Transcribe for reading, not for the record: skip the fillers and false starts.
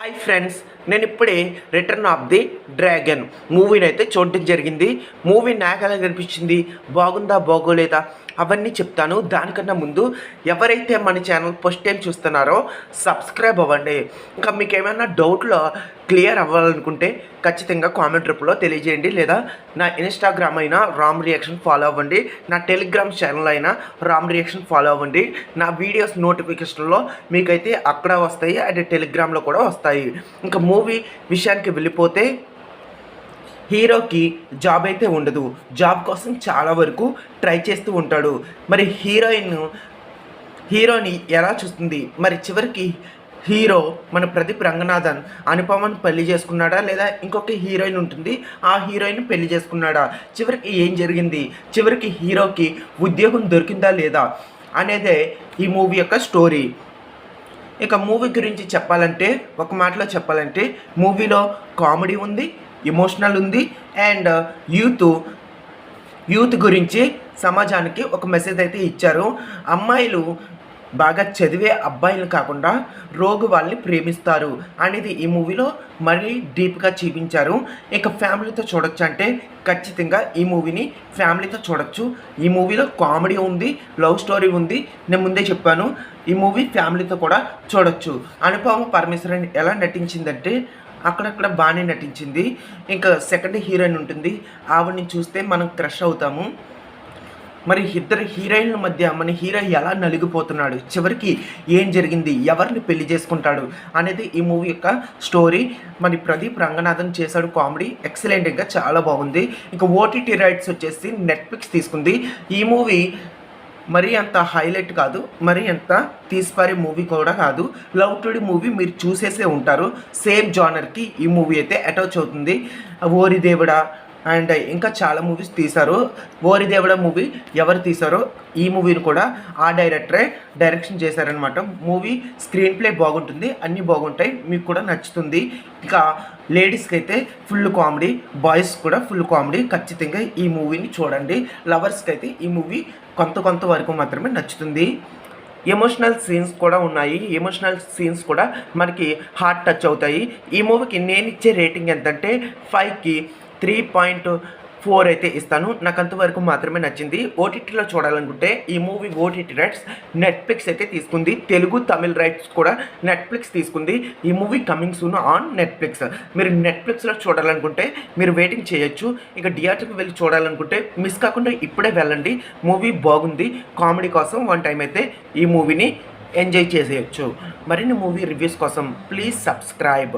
Hi friends, నేను ఇప్పుడే return of the dragon మూవీని అయితే చూడడం జరిగింది. మూవీ నాకు ఎలా కనిపించింది, బాగుందా బాగోలేదా అవన్నీ చెప్తాను. దానికన్నా ముందు ఎవరైతే మన ఛానల్ ఫస్ట్ టైం చూస్తున్నారో సబ్స్క్రైబ్ అవ్వండి. ఇంకా మీకు ఏమైనా డౌట్లో క్లియర్ అవ్వాలనుకుంటే ఖచ్చితంగా కామెంట్ రూపంలో తెలియజేయండి, లేదా నా ఇన్స్టాగ్రామ్ అయినా రామ్ రియాక్షన్ ఫాలో అవ్వండి, నా టెలిగ్రామ్ ఛానల్ అయినా రామ్ రియాక్షన్ ఫాలో అవ్వండి. నా వీడియోస్ నోటిఫికేషన్లో మీకైతే అక్కడ వస్తాయి, అండ్ టెలిగ్రామ్లో కూడా వస్తాయి. ఇంకా మూవీ విషయానికి వెళ్ళిపోతే, హీరోకి జాబ్ అయితే ఉండదు. జాబ్ కోసం చాలా వరకు ట్రై చేస్తూ ఉంటాడు. మరి హీరోని ఎలా చూస్తుంది? మరి చివరికి హీరో మన ప్రదీప్ రంగనాథన్ అనుపమని పెళ్లి చేసుకున్నాడా, లేదా ఇంకొక హీరోయిన్ ఉంటుంది ఆ హీరోయిన్ పెళ్లి చేసుకున్నాడా? చివరికి ఏం జరిగింది? చివరికి హీరోకి ఉద్యోగం దొరికిందా లేదా అనేదే ఈ మూవీ యొక్క స్టోరీ. ఇక మూవీ గురించి చెప్పాలంటే, ఒక మాటలో చెప్పాలంటే, మూవీలో కామెడీ ఉంది, ఎమోషనల్ ఉంది, అండ్ యూత్ గురించి సమాజానికి ఒక మెసేజ్ అయితే ఇచ్చారు. అమ్మాయిలు బాగా చదివే అబ్బాయిలు కాకుండా రోగు వాళ్ళని ప్రేమిస్తారు అనేది ఈ మూవీలో మరీ డీప్గా చూపించారు. ఇక ఫ్యామిలీతో చూడొచ్చు అంటే ఖచ్చితంగా ఈ మూవీని ఫ్యామిలీతో చూడొచ్చు. ఈ మూవీలో కామెడీ ఉంది, లవ్ స్టోరీ ఉంది. నేను ముందే చెప్పాను, ఈ మూవీ ఫ్యామిలీతో కూడా చూడొచ్చు. అనుపమ పరమేశ్వరన్ ఎలా నటించిందంటే అక్కడక్కడ బాగానే నటించింది. ఇంకా సెకండ్ హీరోయిన్ ఉంటుంది, ఆవిడని చూస్తే మనం క్రష్ అవుతాము. మరి ఇద్దరు హీరోయిన్ల మధ్య మన హీరో ఎలా నలిగిపోతున్నాడు, చివరికి ఏం జరిగింది, ఎవరిని పెళ్లి చేసుకుంటాడు అనేది ఈ మూవీ యొక్క స్టోరీ. మరి ప్రదీప్ రంగనాథన్ చేశాడు కామెడీ, ఎక్సలెంట్గా చాలా బాగుంది. ఇంకా ఓటీటీ రైట్స్ వచ్చేసి నెట్ఫ్లిక్స్ తీసుకుంది. ఈ మూవీ మరీ అంత హైలైట్ కాదు, మరీ అంత తీసిపారే మూవీ కూడా కాదు. లవ్ టుడే మూవీ మీరు చూసేసే ఉంటారు. సేమ్ జానర్కి ఈ మూవీ అయితే అటాచ్ అవుతుంది. ఓరి దేవుడా అండ్ ఇంకా చాలా మూవీస్ తీశారు. ఓరి దేవుడా మూవీ ఎవరు తీశారో ఈ మూవీని కూడా ఆ డైరెక్టరే డైరెక్షన్ చేశారనమాట. మూవీ స్క్రీన్ ప్లే బాగుంటుంది, అన్నీ బాగుంటాయి, మీకు కూడా నచ్చుతుంది. ఇంకా లేడీస్కి అయితే ఫుల్ కామెడీ, బాయ్స్ కూడా ఫుల్ కామెడీ. ఖచ్చితంగా ఈ మూవీని చూడండి. లవర్స్కి అయితే ఈ మూవీ కొంత వరకు మాత్రమే నచ్చుతుంది. ఎమోషనల్ సీన్స్ కూడా ఉన్నాయి. ఎమోషనల్ సీన్స్ కూడా మనకి హార్ట్ టచ్ అవుతాయి. ఈ మూవీకి నేను ఇచ్చే రేటింగ్ ఎంతంటే 5కి 3.4 అయితే ఇస్తాను. నాకు అంతవరకు మాత్రమే నచ్చింది. ఓటీటీలో చూడాలనుకుంటే ఈ మూవీ ఓటీటీ రైట్స్ నెట్ఫ్లిక్స్ అయితే తీసుకుంది. తెలుగు తమిళ్ రైట్స్ కూడా నెట్ఫ్లిక్స్ తీసుకుంది. ఈ movie coming soon on Netflix. మీరు నెట్ఫ్లిక్స్లో చూడాలనుకుంటే మీరు వెయిటింగ్ చేయొచ్చు. ఇక థియేటర్కి వెళ్ళి చూడాలనుకుంటే మిస్ కాకుండా ఇప్పుడే వెళ్ళండి. మూవీ బాగుంది. కామెడీ కోసం వన్ టైం అయితే ఈ మూవీని ఎంజాయ్ చేసేయచ్చు. మరిన్ని మూవీ రివ్యూస్ కోసం ప్లీజ్ సబ్స్క్రైబ్.